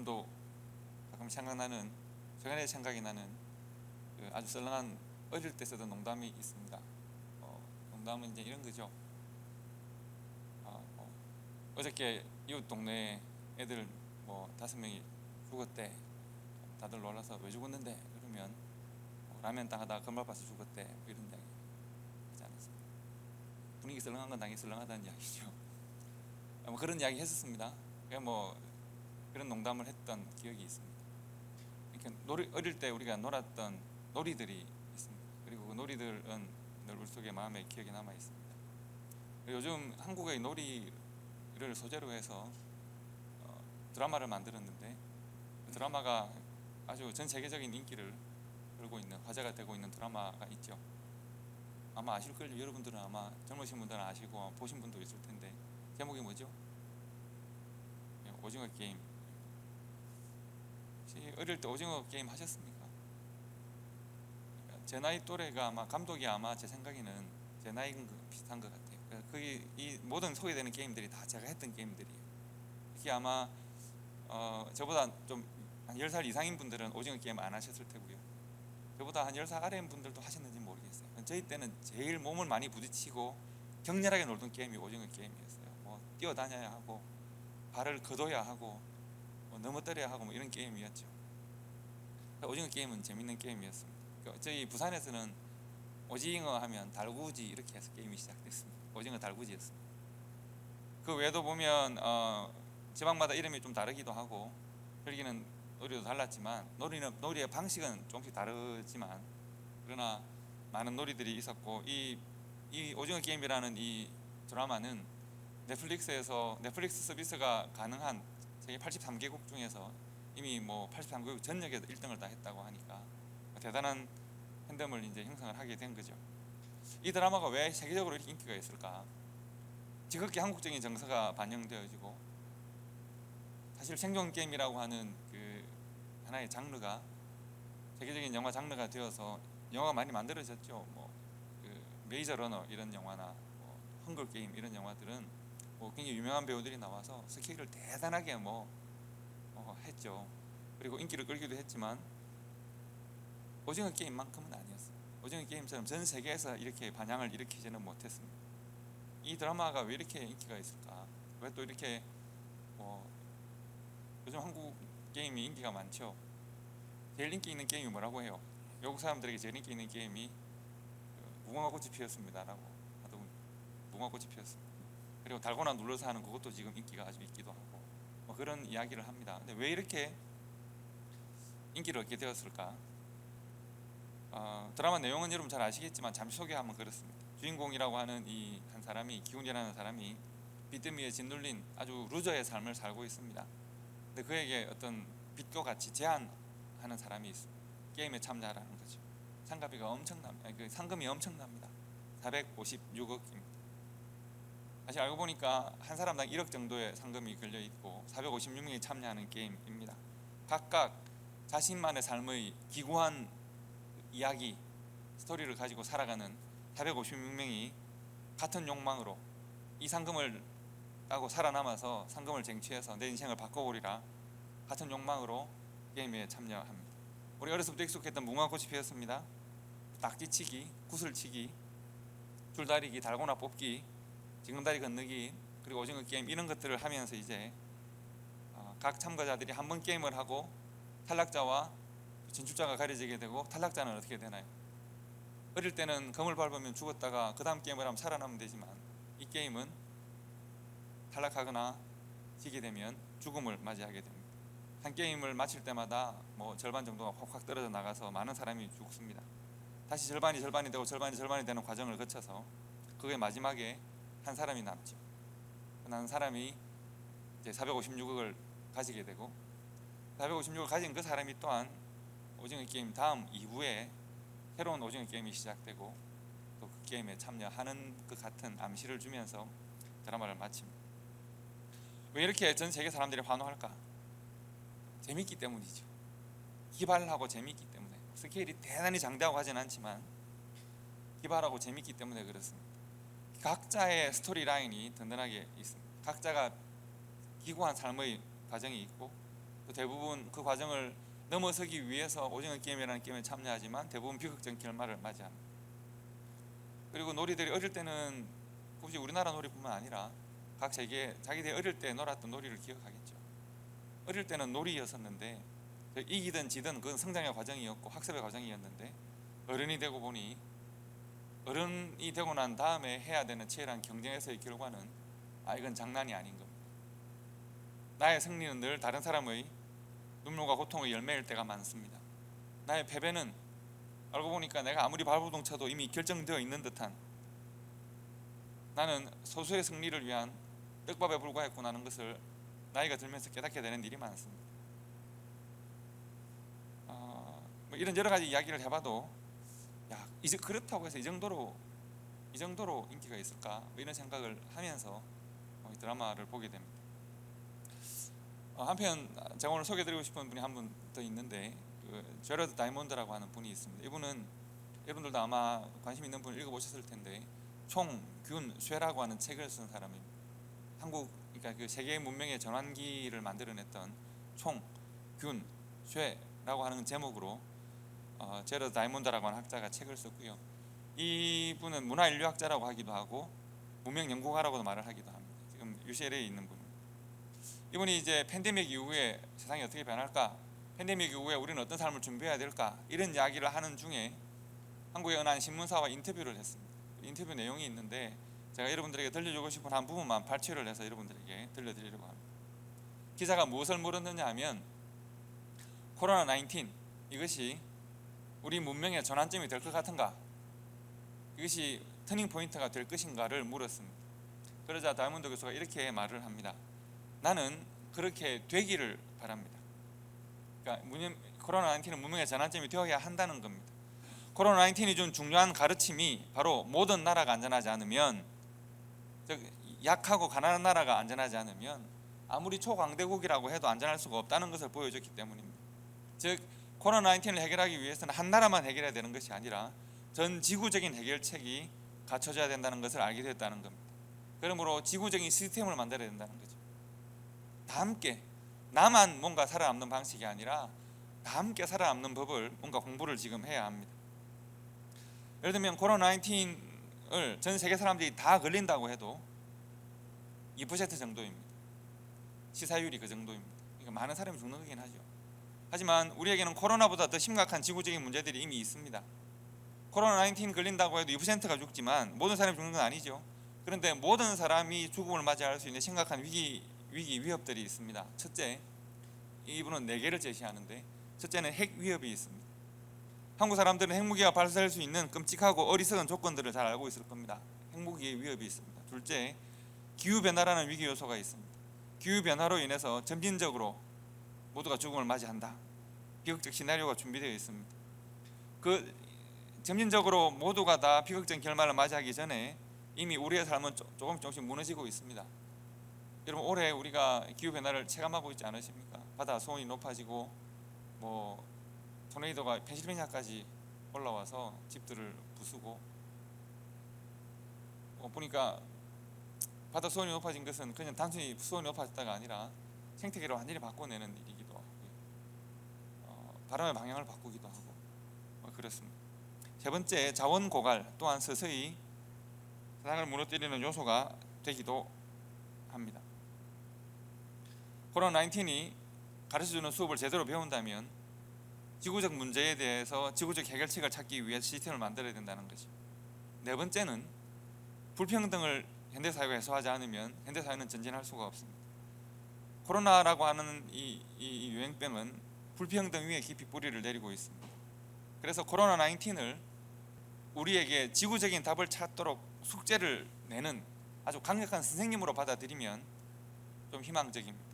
지금도 가끔 생각나는, 최근에 생각이 나는 그 아주 썰렁한 어릴 때 쓰던 농담이 있습니다. 농담은 이제 이런 거죠. 어저께 이웃 동네 애들 뭐 5명이 죽었대. 다들 놀라서 왜 죽었는데? 그러면 라면 땅 하다가 건발바서 죽었대. 뭐 이런 이야기 하지 않았습니까? 분위기 썰렁한 건 당연히 썰렁하다는 이야기죠. 뭐 그런 이야기 했었습니다. 뭐 그런 농담을 했던 기억이 있습니다. 이렇게 어릴 때 우리가 놀았던 놀이들이 있습니다. 그리고 그 놀이들은 늘 우리 속에 마음에 기억에 남아 있습니다. 요즘 한국의 놀이를 소재로 해서 드라마를 만들었는데 그 드라마가 아주 전 세계적인 인기를 끌고 있는, 화제가 되고 있는 드라마가 있죠. 아마 아실걸요. 여러분들은 아마 젊으신 분들은 아시고 보신 분도 있을 텐데 제목이 뭐죠? 오징어 게임. 혹시 어릴 때 오징어 게임 하셨습니까? 제 나이 또래가 아마 감독이 아마 제 생각에는 제 나이는 비슷한 것 같아요. 거기 이 모든 소개되는 게임들이 다 제가 했던 게임들이에요. 특히 아마 저보다 좀 한 10살 이상인 분들은 오징어 게임 안 하셨을 테고요. 저보다 한 10살 아래인 분들도 하셨는지 모르겠어요. 저희 때는 제일 몸을 많이 부딪히고 격렬하게 놀던 게임이 오징어 게임이었어요. 뭐 뛰어다녀야 하고 발을 걷어야 하고 뭐 넘어뜨려야 하고 뭐 이런 게임이었죠. 오징어 게임은 재밌는 게임이었습니다. 저희 부산에서는 오징어 하면 달구지 이렇게 해서 게임이 시작됐습니다. 오징어 달구지였습니다. 그 외에도 보면 지방마다 이름이 좀 다르기도 하고 여기는 놀이도 달랐지만 놀이의 방식은 조금씩 다르지만 그러나 많은 놀이들이 있었고 이 오징어 게임이라는 이 드라마는 넷플릭스 서비스가 가능한 세계 83개국 중에서 이미 뭐 83개국 전역에서 1등을 다 했다고 하니까 대단한 팬덤을 이제 형성을 하게 된 거죠. 이 드라마가 왜 세계적으로 이렇게 인기가 있을까? 지극히 한국적인 정서가 반영되어지고 사실 생존 게임이라고 하는 그 하나의 장르가 세계적인 영화 장르가 되어서 영화가 많이 만들어졌죠. 그 메이저 러너 이런 영화나 헝거 게임 이런 영화들은 굉장히 유명한 배우들이 나와서 스케일을 대단하게 했죠. 그리고 인기를 끌기도 했지만 오징어 게임만큼은 아니었어요. 오징어 게임처럼 전 세계에서 이렇게 반향을 일으키지는 못했습니다. 이 드라마가 왜 이렇게 인기가 있을까? 왜 또 이렇게 요즘 한국 게임이 인기가 많죠. 제일 인기 있는 게임이 뭐라고 해요? 외국 사람들에게 제일 인기 있는 게임이 무궁화꽃이 피었습니다라고 하더군요. 무궁화꽃이 피었습니다. 그리고 달고나 눌러서 하는 그것도 지금 인기가 아주 있기도 하고 그런 이야기를 합니다. 근데 왜 이렇게 인기를 얻게 되었을까? 드라마 내용은 여러분 잘 아시겠지만 잠시 소개하면 그렇습니다. 주인공이라고 하는 이 한 사람이, 기훈이라는 사람이 빚더미에 짓눌린 아주 루저의 삶을 살고 있습니다. 근데 그에게 어떤 빚과 같이 제한하는 사람이 있습니다. 게임에 참여하라는 거죠. 상금이 엄청납니다. 456억입니다. 사실 알고 보니까 한 사람당 1억 정도의 상금이 걸려 있고 456명이 참여하는 게임입니다. 각각 자신만의 삶의 기구한 이야기, 스토리를 가지고 살아가는 456명이 같은 욕망으로 이 상금을 따고 살아남아서 상금을 쟁취해서 내 인생을 바꿔보리라 같은 욕망으로 게임에 참여합니다. 우리 어렸을 때 익숙했던 무궁화꽃이 피었습니다. 딱지치기, 구슬치기, 줄다리기, 달고나 뽑기, 징검다리 건너기, 그리고 오징어 게임 이런 것들을 하면서 이제 각 참가자들이 한 번 게임을 하고 탈락자와 진출자가 가려지게 되고, 탈락자는 어떻게 되나요? 어릴 때는 검을 밟으면 죽었다가 그 다음 게임을 하면 살아나면 되지만 이 게임은 탈락하거나 지게 되면 죽음을 맞이하게 됩니다. 한 게임을 마칠 때마다 절반 정도가 확 떨어져 나가서 많은 사람이 죽습니다. 다시 절반이 되고 절반이 되는 과정을 거쳐서 그게 마지막에 한 사람이 남죠. 그 사람이 이제 456억을 가지게 되고 456억을 가진 그 사람이 또한 오징어 게임 다음 이후에 새로운 오징어 게임이 시작되고 또 그 게임에 참여하는 것 같은 암시를 주면서 드라마를 마칩니다. 왜 이렇게 전 세계 사람들이 환호할까? 재밌기 때문이죠. 기발하고 재밌기 때문에. 스케일이 대단히 장대하고 하진 않지만 기발하고 재밌기 때문에 그렇습니다. 각자의 스토리 라인이 든든하게 있습니다. 각자가 기구한 삶의 과정이 있고 또 대부분 그 과정을 넘어서기 위해서 오징어 게임이라는 게임에 참여하지만 대부분 비극적인 결말을 맞이합니다. 그리고 놀이들이 어릴 때는 굳이 우리나라 놀이뿐만 아니라 각 세계 자기들이 어릴 때 놀았던 놀이를 기억하겠죠. 어릴 때는 놀이였었는데 이기든 지든 그건 성장의 과정이었고 학습의 과정이었는데 어른이 되고 보니 어른이 되고 난 다음에 해야 되는 치열한 경쟁에서의 결과는 이건 장난이 아닌 겁니다. 나의 승리는 늘 다른 사람의 눈물과 고통의 열매일 때가 많습니다. 나의 패배는 알고 보니까 내가 아무리 발버둥 쳐도 이미 결정되어 있는 듯한, 나는 소수의 승리를 위한 떡밥에 불과했구나 하는 것을 나이가 들면서 깨닫게 되는 일이 많습니다. 뭐 이런 여러 가지 이야기를 해봐도 이제 그렇다고 해서 이 정도로 인기가 있을까? 뭐 이런 생각을 하면서 이 드라마를 보게 됩니다. 한편 제가 오늘 소개해드리고 싶은 분이 한 분 더 있는데 제러드 다이몬드라고 하는 분이 있습니다. 이분은 여러분들도 아마 관심 있는 분 읽어보셨을 텐데 총, 균, 쇠라고 하는 책을 쓴 사람입니다. 그러니까 그 세계 문명의 전환기를 만들어냈던 총, 균, 쇠라고 하는 제목으로 제러드 다이몬드라고 하는 학자가 책을 썼고요. 이분은 문화인류학자라고 하기도 하고 문명연구가라고도 말을 하기도 합니다. 지금 UCLA에 있는 분입니다. 이분이 이제 팬데믹 이후에 세상이 어떻게 변할까, 팬데믹 이후에 우리는 어떤 삶을 준비해야 될까, 이런 이야기를 하는 중에 한국의 어느 한 신문사와 인터뷰를 했습니다. 인터뷰 내용이 있는데 제가 여러분들에게 들려주고 싶은 한 부분만 발췌를 해서 여러분들에게 들려드리려고 합니다. 기자가 무엇을 물었느냐 하면 코로나19 이것이 우리 문명의 전환점이 될 것 같은가, 이것이 터닝 포인트가 될 것인가를 물었습니다. 그러자 다이몬드 교수가 이렇게 말을 합니다. 나는 그렇게 되기를 바랍니다. 그러니까 코로나19는 문명의 전환점이 되어야 한다는 겁니다. 코로나19이 준 중요한 가르침이 바로 모든 나라가 안전하지 않으면, 즉 약하고 가난한 나라가 안전하지 않으면 아무리 초강대국이라고 해도 안전할 수가 없다는 것을 보여줬기 때문입니다. 즉 코로나19를 해결하기 위해서는 한 나라만 해결해야 되는 것이 아니라 전 지구적인 해결책이 갖춰져야 된다는 것을 알게 됐다는 겁니다. 그러므로 지구적인 시스템을 만들어야 된다는 거죠. 다 함께, 나만 뭔가 살아남는 방식이 아니라 다 함께 살아남는 법을 뭔가 공부를 지금 해야 합니다. 예를 들면 코로나19을 전 세계 사람들이 다 걸린다고 해도 2% 정도입니다. 치사율이 그 정도입니다. 그러니까 많은 사람이 죽는 거긴 하죠. 하지만 우리에게는 코로나보다 더 심각한 지구적인 문제들이 이미 있습니다. 코로나19 걸린다고 해도 2%가 죽지만 모든 사람이 죽는 건 아니죠. 그런데 모든 사람이 죽음을 맞이할 수 있는 심각한 위협들이 있습니다. 첫째, 이분은 4개를 제시하는데 첫째는 핵 위협이 있습니다. 한국 사람들은 핵무기가 발사될 수 있는 끔찍하고 어리석은 조건들을 잘 알고 있을 겁니다. 핵무기의 위협이 있습니다. 둘째, 기후변화라는 위기 요소가 있습니다. 기후변화로 인해서 점진적으로 모두가 죽음을 맞이한다. 비극적 시나리오가 준비되어 있습니다. 그 점진적으로 모두가 다 비극적인 결말을 맞이하기 전에 이미 우리의 삶은 조금씩 무너지고 있습니다. 여러분, 올해 우리가 기후변화를 체감하고 있지 않으십니까? 바다 수온이 높아지고 토네이도가 펜실베니아까지 올라와서 집들을 부수고, 보니까 바다 수온이 높아진 것은 그냥 단순히 수온이 높아졌다가 아니라 생태계를 완전히 바꿔내는 일이기도 하고요. 바람의 방향을 바꾸기도 하고 그렇습니다. 세 번째, 자원 고갈 또한 서서히 세상을 무너뜨리는 요소가 되기도 합니다. 코로나19이 가르쳐주는 수업을 제대로 배운다면 지구적 문제에 대해서 지구적 해결책을 찾기 위해 시스템을 만들어야 된다는 거죠. 네 번째는 불평등을 현대사회가 해소하지 않으면 현대사회는 전진할 수가 없습니다. 코로나라고 하는 이 유행병은 불평등 위에 깊이 뿌리를 내리고 있습니다. 그래서 코로나19을 우리에게 지구적인 답을 찾도록 숙제를 내는 아주 강력한 선생님으로 받아들이면 좀 희망적입니다.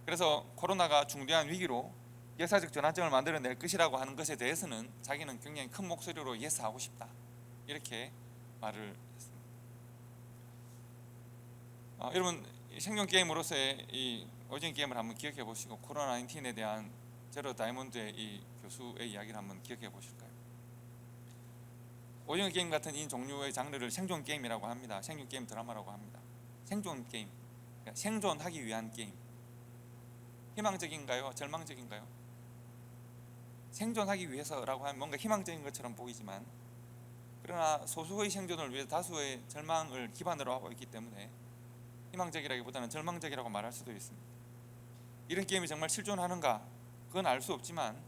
그래서 코로나가 중대한 위기로 역사적 전환점을 만들어낼 것이라고 하는 것에 대해서는 자기는 굉장히 큰 목소리로 예스하고 싶다, 이렇게 말을 했습니다. 여러분, 생존 게임으로서의 이 오징어 게임을 한번 기억해 보시고 코로나19에 대한 제러드 다이몬드의 이 교수의 이야기를 한번 기억해 보실까요? 오징어 게임 같은 이 종류의 장르를 생존 게임이라고 합니다. 생존 게임 드라마라고 합니다. 생존 게임, 그러니까 생존하기 위한 게임. 희망적인가요? 절망적인가요? 생존하기 위해서라고 하면 뭔가 희망적인 것처럼 보이지만, 그러나 소수의 생존을 위해 다수의 절망을 기반으로 하고 있기 때문에 희망적이라기보다는 절망적이라고 말할 수도 있습니다. 이런 게임이 정말 실존하는가? 그건 알 수 없지만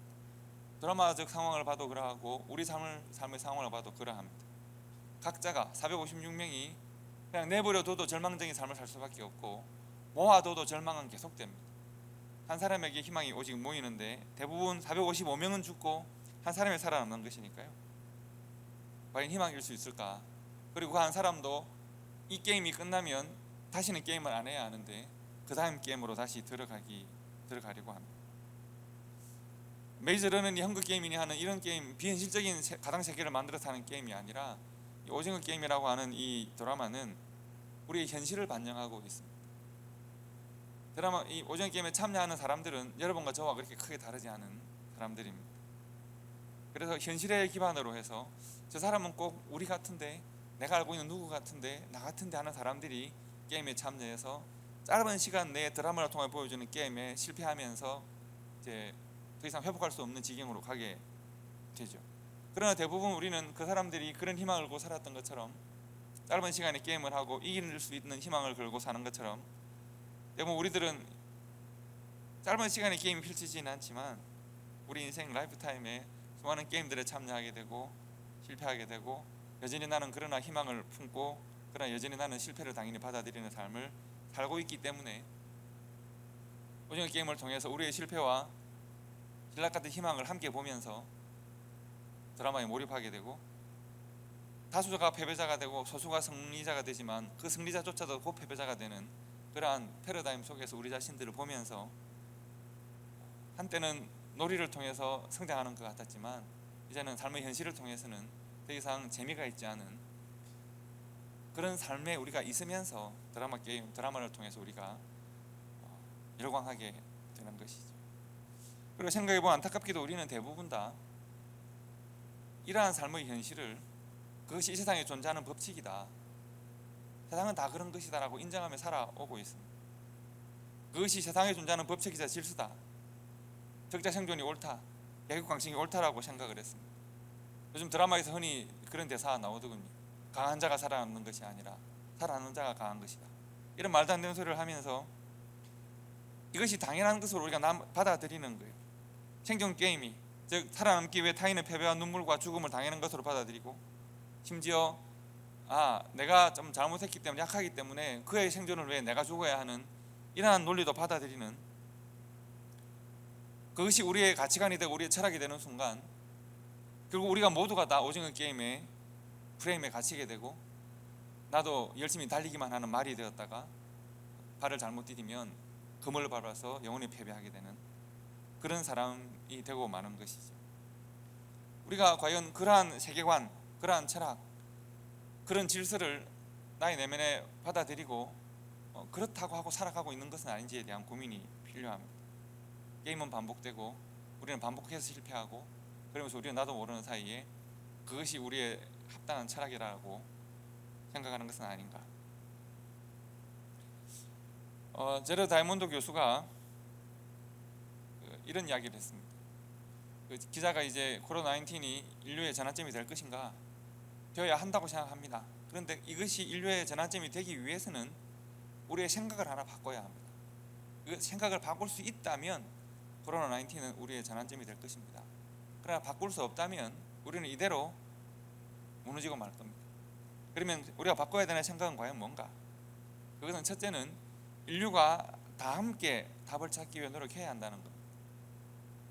드라마적 상황을 봐도 그러하고 우리 삶의 상황을 봐도 그러합니다. 각자가 456명이 그냥 내버려둬도 절망적인 삶을 살 수밖에 없고, 모아둬도 절망은 계속됩니다. 한 사람에게 희망이 오직 모이는데 대부분 455명은 죽고 한 사람이 살아남는 것이니까요. 과연 희망일 수 있을까? 그리고 그 한 사람도 이 게임이 끝나면 다시는 게임을 안 해야 하는데 그 다음 게임으로 다시 들어가려고 합니다. 메이저 러너니 헝거 게임이니 하는 이런 게임, 비현실적인 가상 세계를 만들어서 하는 게임이 아니라 이 오징어 게임이라고 하는 이 드라마는 우리의 현실을 반영하고 있습니다. 드라마 이 오징어 게임에 참여하는 사람들은 여러분과 저와 그렇게 크게 다르지 않은 사람들입니다. 그래서 현실에 기반으로 해서 저 사람은 꼭 우리 같은데, 내가 알고 있는 누구 같은데, 나 같은데 하는 사람들이 게임에 참여해서 짧은 시간 내에 드라마를 통해 보여주는 게임에 실패하면서 이제 더 이상 회복할 수 없는 지경으로 가게 되죠. 그러나 대부분 우리는 그 사람들이 그런 희망을 걸고 살았던 것처럼, 짧은 시간에 게임을 하고 이길 수 있는 희망을 걸고 사는 것처럼, 대부분 우리들은 짧은 시간에 게임이 펼치지는 않지만 우리 인생 라이프타임에 수많은 게임들에 참여하게 되고 실패하게 되고, 여전히 나는 그러나 희망을 품고, 그러나 여전히 나는 실패를 당연히 받아들이는 삶을 살고 있기 때문에 오징어 게임을 통해서 우리의 실패와 신락 같은 희망을 함께 보면서 드라마에 몰입하게 되고, 다수가 패배자가 되고 소수가 승리자가 되지만 그 승리자조차도 곧 패배자가 되는 그러한 패러다임 속에서 우리 자신들을 보면서 한때는 놀이를 통해서 성장하는 것 같았지만 이제는 삶의 현실을 통해서는 더 이상 재미가 있지 않은 그런 삶에 우리가 있으면서 드라마를 통해서 우리가 열광하게 되는 것이죠. 그리고 생각해보면 안타깝게도 우리는 대부분 다 이러한 삶의 현실을 그것이 이 세상에 존재하는 법칙이다, 세상은 다 그런 것이다 라고 인정하며 살아오고 있습니다. 그것이 세상에 존재하는 법칙이자 질서다, 적자 생존이 옳다, 계급강식이 옳다라고 생각을 했습니다. 요즘 드라마에서 흔히 그런 대사가 나오더군요. 강한 자가 살아남는 것이 아니라 살아남는 자가 강한 것이다. 이런 말도 안 되는 소리를 하면서 이것이 당연한 것으로 우리가 받아들이는 거예요. 생존 게임이, 즉 살아남기 위해 타인의 패배와 눈물과 죽음을 당하는 것으로 받아들이고, 심지어 내가 좀 잘못했기 때문에, 약하기 때문에 그의 생존을 위해 내가 죽어야 하는 이러한 논리도 받아들이는, 그것이 우리의 가치관이 되고 우리의 철학이 되는 순간 결국 우리가 모두가 다 오징어 게임의 프레임에 갇히게 되고, 나도 열심히 달리기만 하는 말이 되었다가 발을 잘못 디디면 그물을 밟아서 영원히 패배하게 되는 그런 사람이 되고 마는 것이죠. 우리가 과연 그러한 세계관, 그러한 철학, 그런 질서를 나의 내면에 받아들이고 그렇다고 하고 살아가고 있는 것은 아닌지에 대한 고민이 필요합니다. 게임은 반복되고 우리는 반복해서 실패하고, 그러면서 우리는 나도 모르는 사이에 그것이 우리의 합당한 철학이라고 생각하는 것은 아닌가. 제러 다이몬드 교수가 이런 이야기를 했습니다. 기자가 이제 코로나19이 인류의 전환점이 될 것인가, 되어야 한다고 생각합니다. 그런데 이것이 인류의 전환점이 되기 위해서는 우리의 생각을 하나 바꿔야 합니다. 그 생각을 바꿀 수 있다면 코로나19는 우리의 전환점이 될 것입니다. 그러나 바꿀 수 없다면 우리는 이대로 무너지고 말 겁니다. 그러면 우리가 바꿔야 되는 생각은 과연 뭔가? 그것은 첫째는 인류가 다 함께 답을 찾기 위해 노력해야 한다는 겁니다.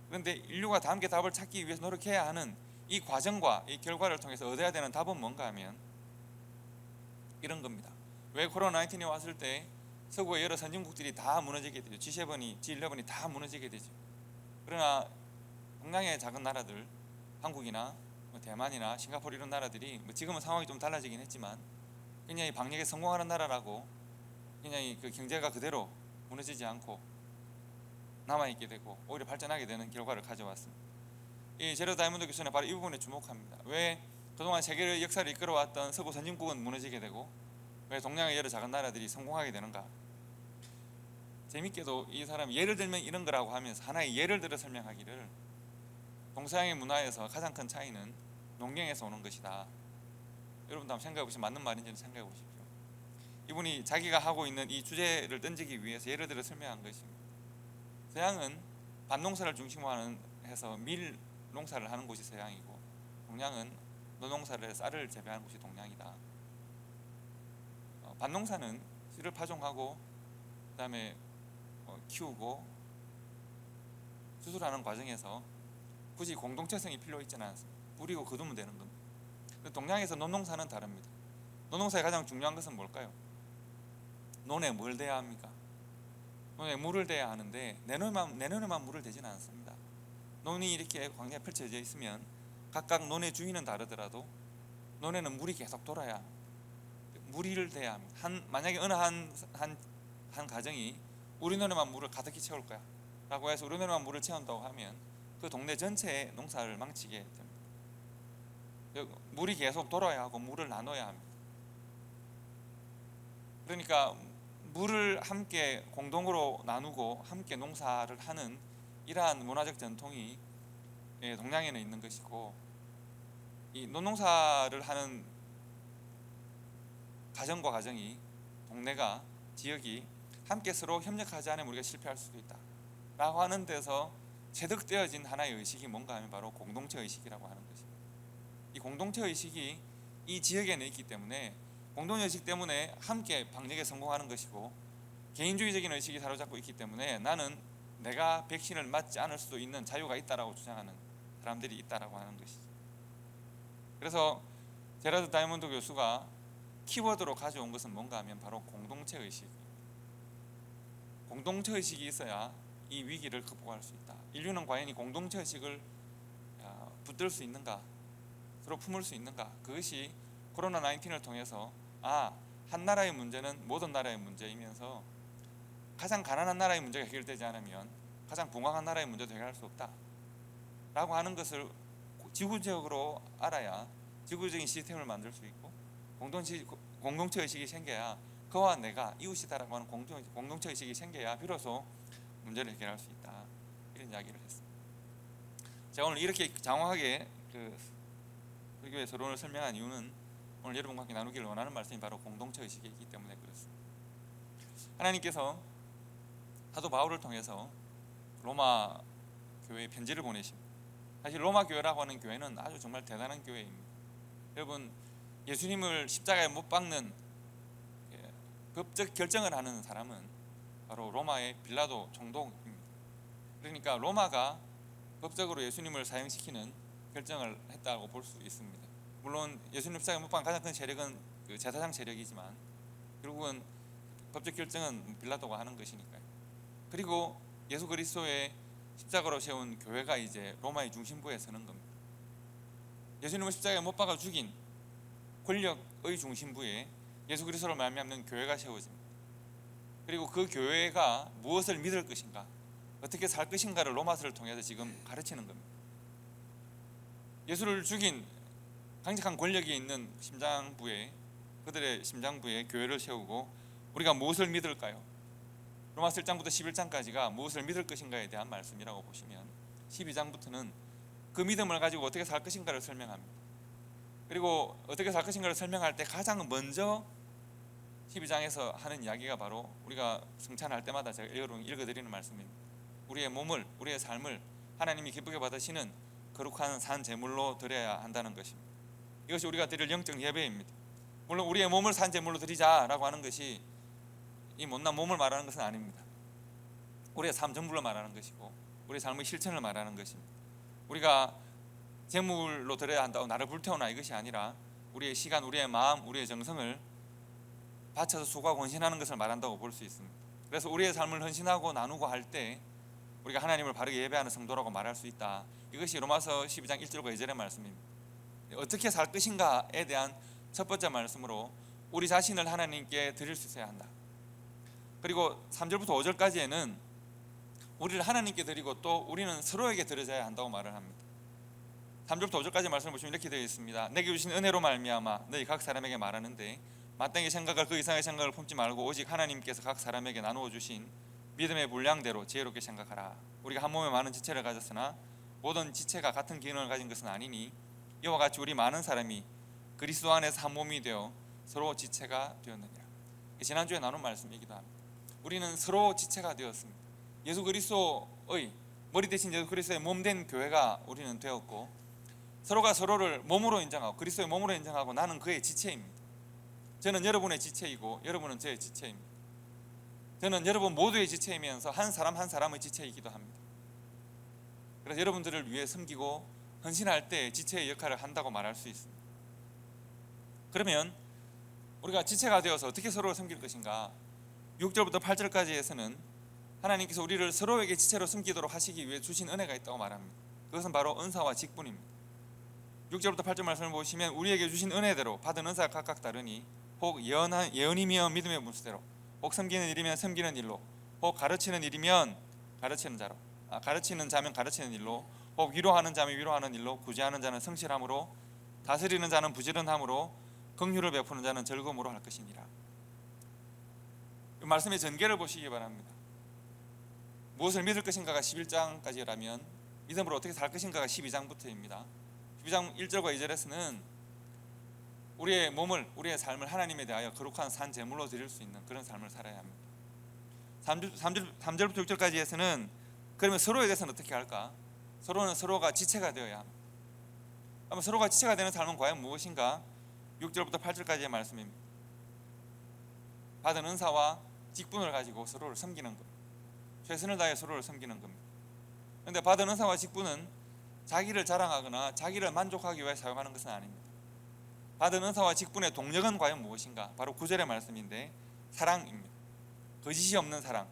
그런데 인류가 다 함께 답을 찾기 위해서 노력해야 하는 이 과정과 이 결과를 통해서 얻어야 되는 답은 뭔가 하면 이런 겁니다. 왜 코로나19이 왔을 때 서구의 여러 선진국들이 다 무너지게 되죠. G11이 다 무너지게 되죠. 그러나 동양의 작은 나라들, 한국이나 대만이나 싱가포르 이런 나라들이 지금은 상황이 좀 달라지긴 했지만 굉장히 방역에 성공하는 나라라고 굉장히 그 경제가 그대로 무너지지 않고 남아있게 되고 오히려 발전하게 되는 결과를 가져왔습니다. 이 제러 다이몬드 교수는 바로 이 부분에 주목합니다. 왜 그동안 세계의 역사를 이끌어왔던 서구 선진국은 무너지게 되고 왜 동양의 여러 작은 나라들이 성공하게 되는가? 재밌게도 이 사람이 예를 들면 이런 거라고 하면서 하나의 예를 들어 설명하기를, 동서양의 문화에서 가장 큰 차이는 농경에서 오는 것이다. 여러분도 한번 생각해 보시면 맞는 말인지는 생각해 보십시오. 이분이 자기가 하고 있는 이 주제를 던지기 위해서 예를 들어 설명한 것입니다. 서양은 밭농사를 중심으로 해서 밀 농사를 하는 곳이 서양이고, 동양은 노농사를 해서 쌀을 재배하는 곳이 동양이다. 밭농사는 씨를 파종하고 그다음에 키우고 수술하는 과정에서 굳이 공동체성이 필요 있지는 않습니다. 뿌리고 거두면 되는 겁니다. 동양에서 논농사는 다릅니다. 논농사의 가장 중요한 것은 뭘까요? 논에 뭘 대야 합니까? 논에 물을 대야 하는데 내 논에만 물을 대지는 않습니다. 논이 이렇게 광야에 펼쳐져 있으면 각각 논의 주인은 다르더라도 논에는 물이 계속 돌아야 합니다. 물을 대야 합니다. 만약에 어느 한 가정이 우리 논에만 물을 가득히 채울 거야 라고 해서 우리 논에만 물을 채운다고 하면 그 동네 전체의 농사를 망치게 됩니다. 물이 계속 돌아야 하고 물을 나눠야 합니다. 그러니까 물을 함께 공동으로 나누고 함께 농사를 하는 이러한 문화적 전통이 동양에는 있는 것이고, 이 논농사를 하는 가정과 가정이, 동네가, 지역이 함께 서로 협력하지 않으면 우리가 실패할 수도 있다 라고 하는 데서 체득되어진 하나의 의식이 뭔가 하면 바로 공동체 의식이라고 하는 것입니다. 이 공동체 의식이 이 지역에는 있기 때문에 공동체 의식 때문에 함께 방역에 성공하는 것이고, 개인주의적인 의식이 사로잡고 있기 때문에 나는 내가 백신을 맞지 않을 수도 있는 자유가 있다라고 주장하는 사람들이 있다라고 하는 것이죠. 그래서 제라드 다이먼드 교수가 키워드로 가져온 것은 뭔가 하면 바로 공동체 의식입니다. 공동체 의식이 있어야 이 위기를 극복할 수 있다. 인류는 과연 이 공동체 의식을 붙들 수 있는가, 서로 품을 수 있는가. 그것이 코로나 19을 통해서 한 나라의 문제는 모든 나라의 문제이면서 가장 가난한 나라의 문제가 해결되지 않으면 가장 부강한 나라의 문제도 해결할 수 없다 라고 하는 것을 지구적으로 알아야 지구적인 시스템을 만들 수 있고, 공동체 의식이 생겨야 그와 내가 이웃이다라고 하는 공동체 의식이 생겨야 비로소 문제를 해결할 수 있다, 이런 이야기를 했습니다. 제가 오늘 이렇게 장황하게 불교의 서론을 설명한 이유는 오늘 여러분과 함께 나누기를 원하는 말씀이 바로 공동체 의식이 있기 때문에 그렇습니다. 하나님께서 사도 바울을 통해서 로마 교회에 편지를 보내십니다. 사실 로마 교회라고 하는 교회는 아주 정말 대단한 교회입니다. 여러분, 예수님을 십자가에 못 박는 법적 결정을 하는 사람은 바로 로마의 빌라도 총독입니다. 그러니까 로마가 법적으로 예수님을 사형시키는 결정을 했다고 볼 수 있습니다. 물론 예수님 십자가에 못 박은 가장 큰 세력은 제사장 세력이지만 결국은 법적 결정은 빌라도가 하는 것이니까요. 그리고 예수 그리스도의 십자가로 세운 교회가 이제 로마의 중심부에 서는 겁니다. 예수님을 십자가에 못 박아 죽인 권력의 중심부에 예수 그리스도를 말미암는 교회가 세워집니다. 그리고 그 교회가 무엇을 믿을 것인가, 어떻게 살 것인가를 로마서를 통해서 지금 가르치는 겁니다. 예수를 죽인 강력한 권력이 있는 그들의 심장부에 교회를 세우고 우리가 무엇을 믿을까요? 로마서 1장부터 11장까지가 무엇을 믿을 것인가에 대한 말씀이라고 보시면 12장부터는 그 믿음을 가지고 어떻게 살 것인가를 설명합니다. 그리고 어떻게 살 것인가를 설명할 때 가장 먼저 12장에서 하는 이야기가 바로 우리가 성찬할 때마다 제가 읽어드리는 말씀입니다. 우리의 몸을, 우리의 삶을 하나님이 기쁘게 받으시는 거룩한 산 제물로 드려야 한다는 것입니다. 이것이 우리가 드릴 영적 예배입니다. 물론 우리의 몸을 산 제물로 드리자라고 하는 것이 이 못난 몸을 말하는 것은 아닙니다. 우리의 삶 전부를 말하는 것이고 우리의 삶의 실천을 말하는 것입니다. 우리가 제물로 드려야 한다고 나를 불태우나 이것이 아니라 우리의 시간, 우리의 마음, 우리의 정성을 바쳐서 수고하고 헌신하는 것을 말한다고 볼 수 있습니다. 그래서 우리의 삶을 헌신하고 나누고 할 때 우리가 하나님을 바르게 예배하는 성도라고 말할 수 있다. 이것이 로마서 12장 1절과 2절의 말씀입니다. 어떻게 살 것인가에 대한 첫 번째 말씀으로 우리 자신을 하나님께 드릴 수 있어야 한다. 그리고 3절부터 5절까지에는 우리를 하나님께 드리고 또 우리는 서로에게 드려야 한다고 말을 합니다. 3절부터 5절까지 말씀을 보시면 이렇게 되어 있습니다. 내게 주신 은혜로 말미암아 너희 각 사람에게 말하는데 마땅히 생각할 그 이상의 생각을 품지 말고 오직 하나님께서 각 사람에게 나누어 주신 믿음의 분량대로 지혜롭게 생각하라. 우리가 한 몸에 많은 지체를 가졌으나 모든 지체가 같은 기능을 가진 것은 아니니 이와 같이 우리 많은 사람이 그리스도 안에서 한 몸이 되어 서로 지체가 되었느니라. 지난주에 나눈 말씀이기도 합니다. 우리는 서로 지체가 되었습니다. 예수 그리스도의 머리 대신 예수 그리스도의 몸 된 교회가 우리는 되었고, 서로가 서로를 몸으로 인정하고 그리스도의 몸으로 인정하고 나는 그의 지체입니다. 저는 여러분의 지체이고 여러분은 저의 지체입니다. 저는 여러분 모두의 지체이면서 한 사람 한 사람의 지체이기도 합니다. 그래서 여러분들을 위해 섬기고 헌신할 때 지체의 역할을 한다고 말할 수 있습니다. 그러면 우리가 지체가 되어서 어떻게 서로를 섬길 것인가? 6절부터 8절까지에서는 하나님께서 우리를 서로에게 지체로 섬기도록 하시기 위해 주신 은혜가 있다고 말합니다. 그것은 바로 은사와 직분입니다. 6절부터 8절 말씀을 보시면 우리에게 주신 은혜대로 받은 은사가 각각 다르니 혹 예언이면 믿음의 분수대로, 혹 섬기는 일이면 섬기는 일로, 혹 가르치는 일이면 가르치는 자로, 가르치는 자면 가르치는 일로, 혹 위로하는 자면 위로하는 일로, 구제하는 자는 성실함으로, 다스리는 자는 부지런함으로, 긍휼을 베푸는 자는 즐거움으로 할 것이니라. 이 말씀의 전개를 보시기 바랍니다. 무엇을 믿을 것인가가 11장까지라면 믿음으로 어떻게 살 것인가가 12장부터입니다. 12장 1절과 2절에서는 우리의 몸을, 우리의 삶을 하나님에 대하여 거룩한 산 제물로 드릴 수 있는 그런 삶을 살아야 합니다. 3절부터 6절까지에서는 그러면 서로에 대해서는 어떻게 할까? 서로는 서로가 지체가 되어야 합니다. 그러면 서로가 지체가 되는 삶은 과연 무엇인가? 6절부터 8절까지의 말씀입니다. 받은 은사와 직분을 가지고 서로를 섬기는 것, 최선을 다해 서로를 섬기는 겁니다. 그런데 받은 은사와 직분은 자기를 자랑하거나 자기를 만족하기 위해 사용하는 것은 아닙니다. 받은 은사와 직분의 동력은 과연 무엇인가? 바로 9절의 말씀인데 사랑입니다. 거짓이 없는 사랑,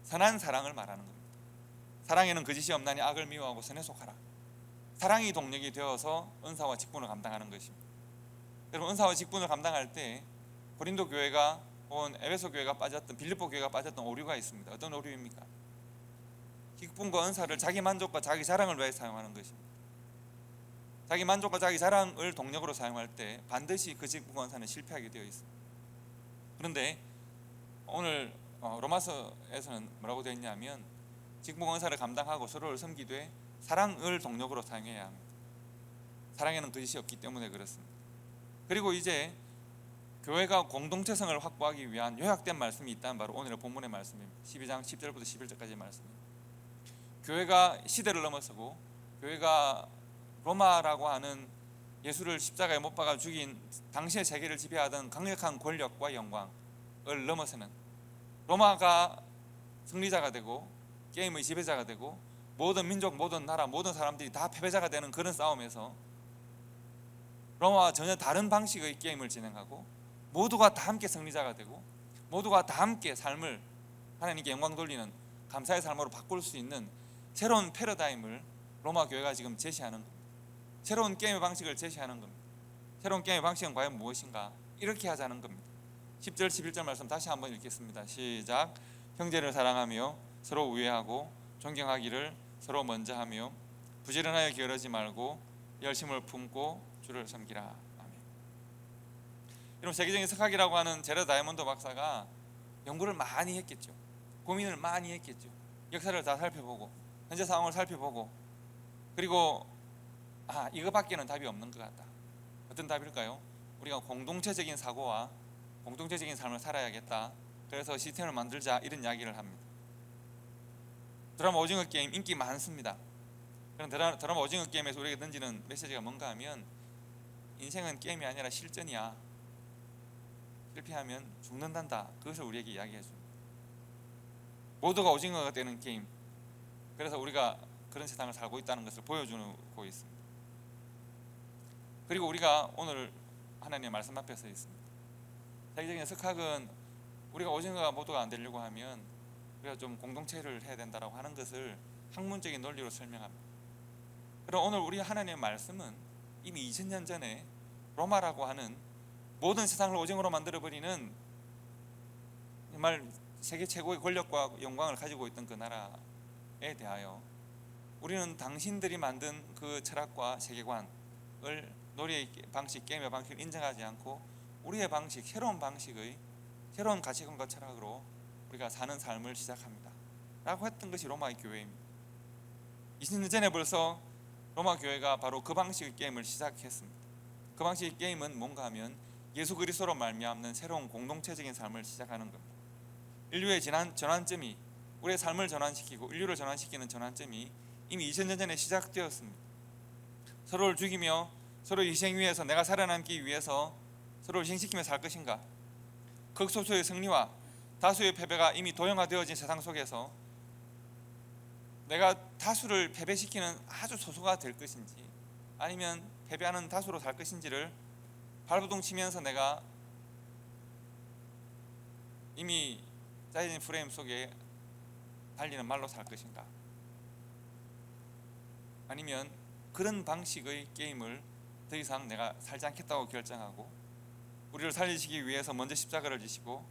선한 사랑을 말하는 겁니다. 사랑에는 거짓이 없나니 악을 미워하고 선에 속하라. 사랑이 동력이 되어서 은사와 직분을 감당하는 것입니다. 여러분, 은사와 직분을 감당할 때 고린도 교회가 혹은 에베소 교회가 빠졌던, 빌립보 교회가 빠졌던 오류가 있습니다. 어떤 오류입니까? 직분과 은사를 자기 만족과 자기 자랑을 위해 사용하는 것입니다. 자기 만족과 자기 자랑을 동력으로 사용할 때 반드시 그 직분과 은사는 실패하게 되어 있습니다. 그런데 오늘 로마서에서는 뭐라고 되어 있냐면 직분과 은사를 감당하고 서로를 섬기되 사랑을 동력으로 사용해야 합니다. 사랑에는 거짓이 없기 때문에 그렇습니다. 그리고 이제 교회가 공동체성을 확보하기 위한 요약된 말씀이 있다면 바로 오늘의 본문의 말씀입니다. 12장 10절부터 11절까지의 말씀입니다. 교회가 시대를 넘어서고 교회가 로마라고 하는 예수를 십자가에 못 박아 죽인 당시의 세계를 지배하던 강력한 권력과 영광을 넘어서는, 로마가 승리자가 되고 게임의 지배자가 되고 모든 민족, 모든 나라, 모든 사람들이 다 패배자가 되는 그런 싸움에서 로마와 전혀 다른 방식의 게임을 진행하고 모두가 다 함께 승리자가 되고 모두가 다 함께 삶을 하나님께 영광 돌리는 감사의 삶으로 바꿀 수 있는 새로운 패러다임을 로마 교회가 지금 제시하는 겁니다. 새로운 게임의 방식을 제시하는 겁니다. 새로운 게임의 방식은 과연 무엇인가? 이렇게 하자는 겁니다. 10절 11절 말씀 다시 한번 읽겠습니다. 시작. 형제를 사랑하며 서로 우애하고 존경하기를 서로 먼저 하며 부지런하여 게으르지 말고 열심을 품고 주를 섬기라. 여러분, 세계적인 석학이라고 하는 제러 다이아몬드 박사가 연구를 많이 했겠죠. 고민을 많이 했겠죠. 역사를 다 살펴보고 현재 상황을 살펴보고, 그리고 이거밖에는 답이 없는 것 같다. 어떤 답일까요? 우리가 공동체적인 사고와 공동체적인 삶을 살아야겠다. 그래서 시스템을 만들자, 이런 이야기를 합니다. 드라마 오징어 게임 인기 많습니다. 그런 드라마 오징어 게임에서 우리에게 던지는 메시지가 뭔가 하면 인생은 게임이 아니라 실전이야. 실패하면 죽는단다. 그것을 우리에게 이야기해 줍니다. 모두가 오징어가 되는 게임. 그래서 우리가 그런 세상을 살고 있다는 것을 보여주고 있습니다. 그리고 우리가 오늘 하나님의 말씀 앞에 서 있습니다. 세계적인 석학은 우리가 오징어가 모두가 안 되려고 하면 우리가 좀 공동체를 해야 된다라고 하는 것을 학문적인 논리로 설명합니다. 그럼 오늘 우리 하나님의 말씀은 이미 2000년 전에 로마라고 하는 모든 세상을 오징어로 만들어버리는 정말 세계 최고의 권력과 영광을 가지고 있던 그 나라에 대하여 우리는 당신들이 만든 그 철학과 세계관을, 놀이의 방식, 게임의 방식을 인정하지 않고 우리의 방식, 새로운 방식의 새로운 가치관과 철학으로 우리가 사는 삶을 시작합니다 라고 했던 것이 로마의 교회입니다. 20년 전에 벌써 로마 교회가 바로 그 방식의 게임을 시작했습니다. 그 방식의 게임은 뭔가 하면 예수 그리스도로 말미암는 새로운 공동체적인 삶을 시작하는 겁니다. 인류의 전환점이, 우리의 삶을 전환시키고 인류를 전환시키는 전환점이 이미 2000년 전에 시작되었습니다. 서로를 죽이며 서로 희생 위해서, 내가 살아남기 위해서 서로를 희생시키며 살 것인가, 극소수의 승리와 다수의 패배가 이미 도형화되어진 세상 속에서 내가 다수를 패배시키는 아주 소수가 될 것인지, 아니면 패배하는 다수로 살 것인지를 발버둥 치면서 내가 이미 짜여진 프레임 속에 달리는 말로 살 것인가, 아니면 그런 방식의 게임을 더 이상 내가 살지 않겠다고 결정하고 우리를 살리시기 위해서 먼저 십자가를 지시고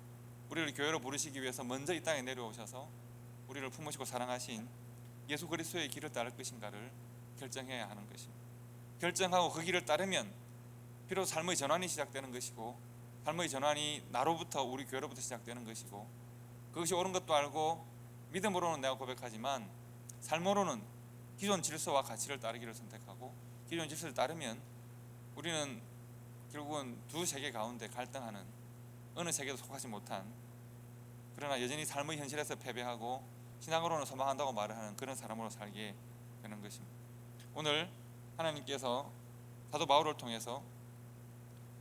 우리를 교회로 부르시기 위해서 먼저 이 땅에 내려오셔서 우리를 품으시고 사랑하신 예수 그리스도의 길을 따를 것인가를 결정해야 하는 것입니다. 결정하고 그 길을 따르면 비로소 삶의 전환이 시작되는 것이고, 삶의 전환이 나로부터, 우리 교회로부터 시작되는 것이고, 그것이 옳은 것도 알고 믿음으로는 내가 고백하지만 삶으로는 기존 질서와 가치를 따르기를 선택하고, 기존 질서를 따르면 우리는 결국은 두 세계 가운데 갈등하는, 어느 세계도 속하지 못한, 그러나 여전히 삶의 현실에서 패배하고 신앙으로는 소망한다고 말을 하는 그런 사람으로 살게 되는 것입니다. 오늘 하나님께서 사도 바울을 통해서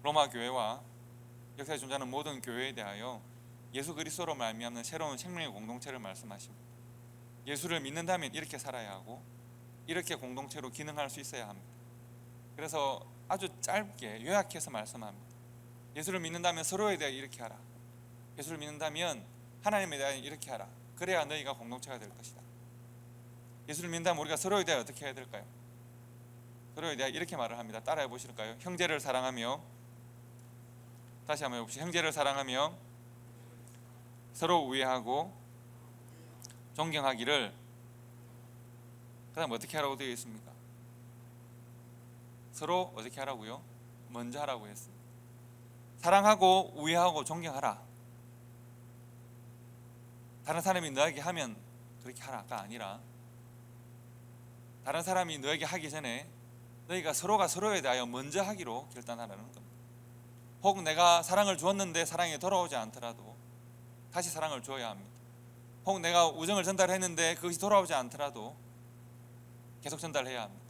로마 교회와 역사에 존재하는 모든 교회에 대하여 예수 그리스도로 말미암는 새로운 생명의 공동체를 말씀하십니다. 예수를 믿는다면 이렇게 살아야 하고 이렇게 공동체로 기능할 수 있어야 합니다. 그래서 아주 짧게 요약해서 말씀합니다. 예수를 믿는다면 서로에 대해 이렇게 하라. 예수를 믿는다면 하나님에 대해 이렇게 하라. 그래야 너희가 공동체가 될 것이다. 예수를 믿는다면 우리가 서로에 대해 어떻게 해야 될까요? 서로에 대해 이렇게 말을 합니다. 따라해 보실까요? 형제를 사랑하며, 다시 한번 해봅시다. 형제를 사랑하며 서로 우애하고 존경하기를, 그 다음 어떻게 하라고 되어 있습니까? 서로 어떻게 하라고요? 먼저 하라고 했습니다. 사랑하고 우애하고 존경하라. 다른 사람이 너에게 하면 그렇게 하라가 아니라, 다른 사람이 너에게 하기 전에 너희가 서로가 서로에 대하여 먼저 하기로 결단하라는 겁니다. 혹 내가 사랑을 주었는데 사랑이 돌아오지 않더라도 다시 사랑을 주어야 합니다. 혹 내가 우정을 전달했는데 그것이 돌아오지 않더라도 계속 전달해야 합니다.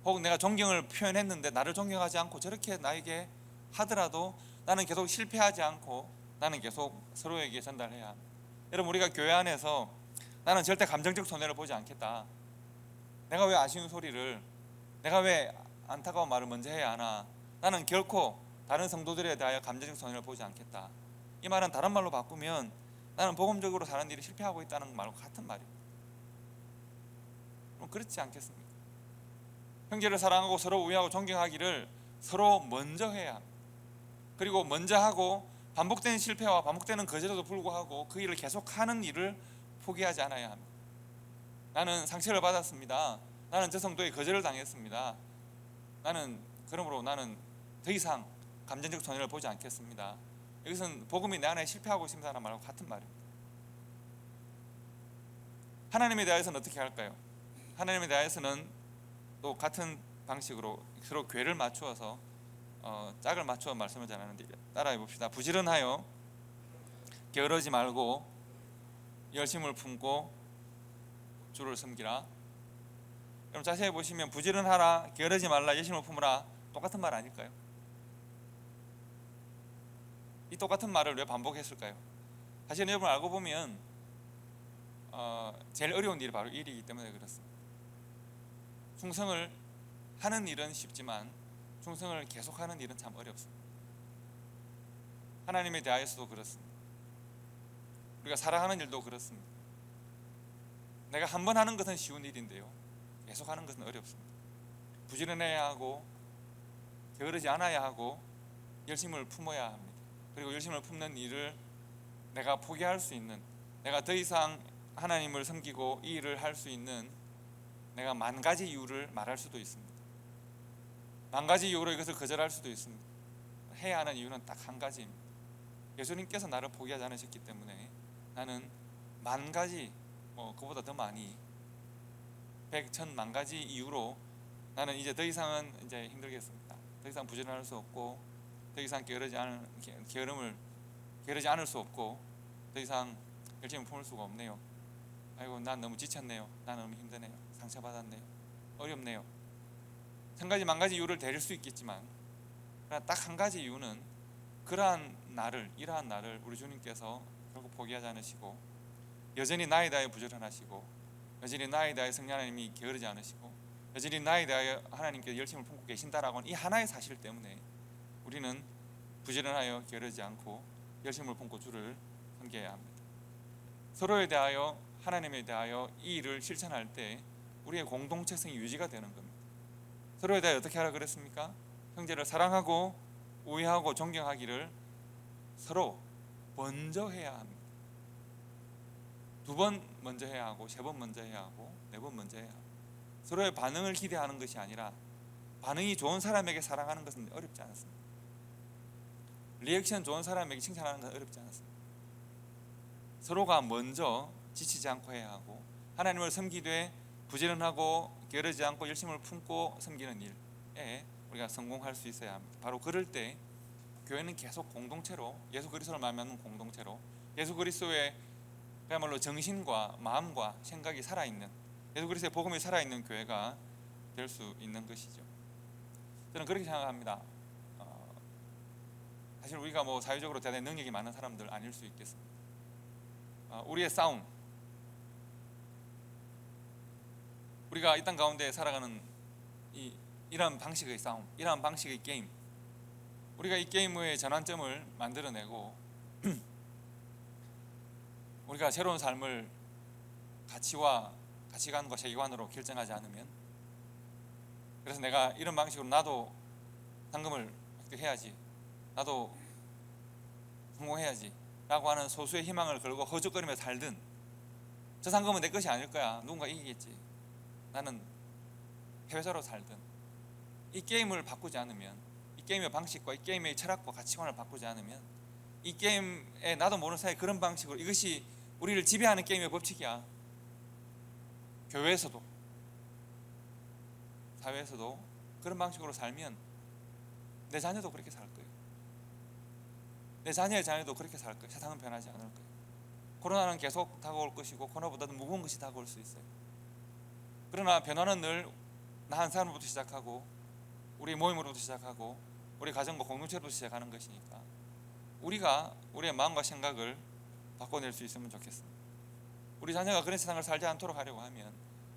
혹 내가 존경을 표현했는데 나를 존경하지 않고 저렇게 나에게 하더라도 나는 계속 실패하지 않고 나는 계속 서로에게 전달해야 합니다. 여러분, 우리가 교회 안에서 나는 절대 감정적 손해를 보지 않겠다, 내가 왜 아쉬운 소리를, 내가 왜 안타까운 말을 먼저 해야 하나, 나는 결코 다른 성도들에 대하여 감정적 손해를 보지 않겠다, 이 말은 다른 말로 바꾸면 나는 복음적으로 사는 일이 실패하고 있다는 말과 같은 말입니다. 그럼 그렇지 않겠습니까? 형제를 사랑하고 서로 우애하고 존경하기를 서로 먼저 해야 합니다. 그리고 먼저 하고 반복되는 실패와 반복되는 거절에도 불구하고 그 일을 계속하는 일을 포기하지 않아야 합니다. 나는 상처를 받았습니다. 나는 저 성도의 거절을 당했습니다. 그러므로 나는 더 이상 감정적 손해를 보지 않겠습니다. 이것은 복음이 내 안에 실패하고 있습니다라는 말과 같은 말입니다. 하나님에 대해서는 어떻게 할까요? 하나님에 대해서는 또 같은 방식으로 서로 궤를 맞추어서 짝을 맞추어 말씀을 전하는데, 따라해 봅시다. 부지런하여 게으르지 말고 열심을 품고 주를 섬기라. 그럼 자세히 보시면 부지런하라, 게으르지 말라, 열심을 품으라 똑같은 말 아닐까요? 이 똑같은 말을 왜 반복했을까요? 사실 여러분 알고 보면 제일 어려운 일이 바로 일이기 때문에 그렇습니다. 충성을 하는 일은 쉽지만 충성을 계속하는 일은 참 어렵습니다. 하나님에 대하여서도 그렇습니다. 우리가 사랑하는 일도 그렇습니다. 내가 한 번 하는 것은 쉬운 일인데요, 계속하는 것은 어렵습니다. 부지런해야 하고 게으르지 않아야 하고 열심을 품어야 합니다. 그리고 열심을 품는 일을 내가 포기할 수 있는, 내가 더 이상 하나님을 섬기고 이 일을 할 수 있는 내가 만 가지 이유를 말할 수도 있습니다. 만 가지 이유로 이것을 거절할 수도 있습니다. 해야 하는 이유는 딱 한 가지입니다. 예수님께서 나를 포기하지 않으셨기 때문에 나는 만 가지, 그보다 더 많이 100, 1000, 만 가지 이유로 나는 이제 더 이상은 이제 힘들겠습니다. 더 이상 부지런할 수 없고, 더 이상 게으르지 않을 수 없고, 더 이상 열심히 품을 수가 없네요. 아이고, 난 너무 지쳤네요. 난 너무 힘드네요. 상처받았네요. 어렵네요. 1000가지 만 가지 이유를 대릴 수 있겠지만, 그러나 딱 한 가지 이유는 이러한 날을 우리 주님께서 결국 포기하지 않으시고, 여전히 나에 대하여 부지런하시고, 여전히 나에 대하여 성령 하나님이 게으르지 않으시고, 여전히 나에 대하여 하나님께서 열심을 품고 계신다라고는 이 하나의 사실 때문에 우리는 부지런하여 게으르지 않고 열심을 품고 주를 섬겨야 합니다. 서로에 대하여, 하나님에 대하여 이 일을 실천할 때 우리의 공동체성이 유지가 되는 겁니다. 서로에 대하여 어떻게 하라 그랬습니까? 형제를 사랑하고 우애하고 존경하기를 서로 먼저 해야 합니다. 2번 먼저 해야 하고, 3번 먼저 해야 하고, 4번 먼저 해야 하고, 서로의 반응을 기대하는 것이 아니라 반응이 좋은 사람에게 사랑하는 것은 어렵지 않습니다. 리액션 좋은 사람에게 칭찬하는 것은 어렵지 않습니다. 서로가 먼저 지치지 않고 해야 하고, 하나님을 섬기되 부지런하고 게으르지 않고 열심을 품고 섬기는 일에 우리가 성공할 수 있어야 합니다. 바로 그럴 때 교회는 계속 공동체로, 예수 그리스도를 말하는 공동체로, 예수 그리스도의 그야말로 정신과 마음과 생각이 살아있는, 예수 그리스도의 복음이 살아있는 교회가 될 수 있는 것이죠. 저는 그렇게 생각합니다. 사실 우리가 사회적으로 대단히 능력이 많은 사람들 아닐 수 있겠습니다. 우리의 싸움, 우리가 이 땅 가운데 살아가는 이러한 방식의 싸움, 이러한 방식의 게임, 우리가 이 게임의 전환점을 만들어내고 우리가 새로운 삶을 가치관과 세계관으로 결정하지 않으면, 그래서 내가 이런 방식으로 나도 상금을 획득해야지, 나도 성공해야지 라고 하는 소수의 희망을 걸고 허죽거리며 살든, 저 상금은 내 것이 아닐 거야, 누군가 이기겠지, 나는 패배자로 살든, 이 게임을 바꾸지 않으면, 이 게임의 방식과 이 게임의 철학과 가치관을 바꾸지 않으면, 이 게임에 나도 모르는 사이에 그런 방식으로, 이것이 우리를 지배하는 게임의 법칙이야. 교회에서도 사회에서도 그런 방식으로 살면 내 자녀도 그렇게 살 거예요. 내 자녀의 자녀도 그렇게 살 거예요. 세상은 변하지 않을 거예요. 코로나는 계속 다가올 것이고, 코로나보다도 무거운 것이 다가올 수 있어요. 그러나 변화는 늘 나 한 사람으로부터 시작하고, 우리 모임으로부터 시작하고, 우리 가정과 공동체로부터 시작하는 것이니까 우리가 우리의 마음과 생각을 바꿔낼 수 있으면 좋겠습니다. 우리 자녀가 그런 세상을 살지 않도록 하려고 하면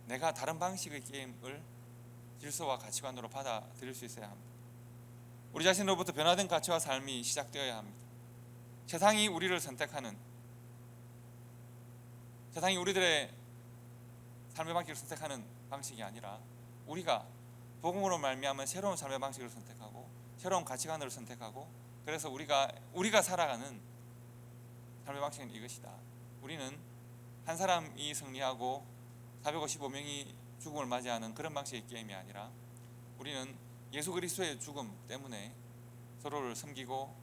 내가 다른 방식의 게임을 질서와 가치관으로 받아들일 수 있어야 합니다. 우리 자신으로부터 변화된 가치와 삶이 시작되어야 합니다. 세상이 우리를 선택하는, 세상이 우리들의 삶의 방식을 선택하는 방식이 아니라 우리가 복음으로 말미암아 새로운 삶의 방식을 선택하고 새로운 가치관을 선택하고, 그래서 우리가 살아가는 삶의 방식은 이것이다. 우리는 한 사람이 승리하고 455명이 죽음을 맞이하는 그런 방식의 게임이 아니라, 우리는 예수 그리스도의 죽음 때문에 서로를 섬기고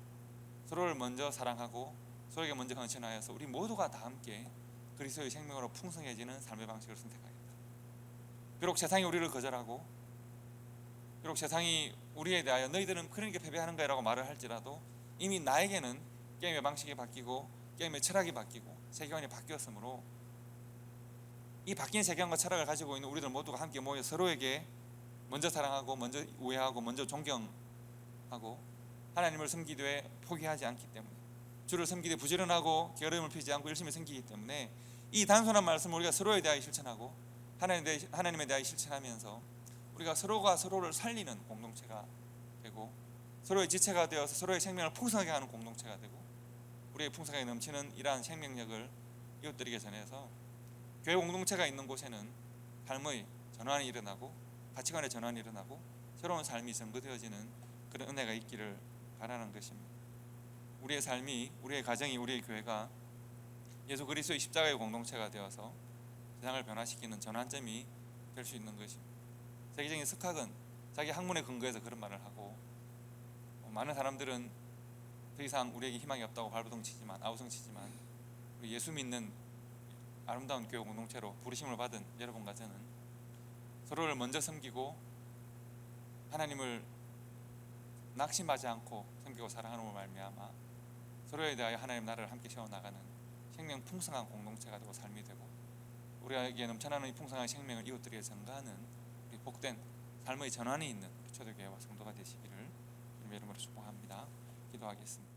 서로를 먼저 사랑하고 서로에게 먼저 헌신하여서 우리 모두가 다 함께 그리스도의 생명으로 풍성해지는 삶의 방식을 선택하겠다. 비록 세상이 우리를 거절하고, 비록 세상이 우리에 대하여 너희들은 그러니까 패배하는 거야 라고 말을 할지라도, 이미 나에게는 게임의 방식이 바뀌고 게임의 철학이 바뀌고 세계관이 바뀌었으므로, 이 바뀐 세계관과 철학을 가지고 있는 우리들 모두가 함께 모여 서로에게 먼저 사랑하고 먼저 우애하고 먼저 존경하고 하나님을 섬기되 포기하지 않기 때문에, 주를 섬기되 부지런하고 게으름을 피지 않고 열심히 섬기기 때문에, 이 단순한 말씀을 우리가 서로에 대하여 실천하고 하나님에 대하여 실천하면서 우리가 서로가 서로를 살리는 공동체가 되고, 서로의 지체가 되어서 서로의 생명을 풍성하게 하는 공동체가 되고, 우리의 풍성하게 넘치는 이러한 생명력을 이웃들에게 전해서 교회 공동체가 있는 곳에는 삶의 전환이 일어나고 가치관의 전환이 일어나고 새로운 삶이 선거되어지는 그런 은혜가 있기를 바라는 것입니다. 우리의 삶이, 우리의 가정이, 우리의 교회가 예수 그리스도의 십자가의 공동체가 되어서 세상을 변화시키는 전환점이 될 수 있는 것입니다. 세계적인 석학은 자기 학문에 근거해서 그런 말을 하고, 많은 사람들은 더 이상 우리에게 희망이 없다고 아우성치지만 예수 믿는 아름다운 교회 공동체로 부르심을 받은 여러분과 저는 서로를 먼저 섬기고 하나님을 낙심하지 않고 섬기고 사랑하는 말미암아 서로에 대하여 하나님 나라를 함께 세워나가는 생명 풍성한 공동체가 되고 삶이 되고 우리에게 넘쳐나는 이 풍성한 생명을 이웃들에게 전가하는 우리 복된 삶의 전환이 있는 초대교회와 성도가 되시기를 주님의 이름으로 축복합니다. 기도하겠습니다.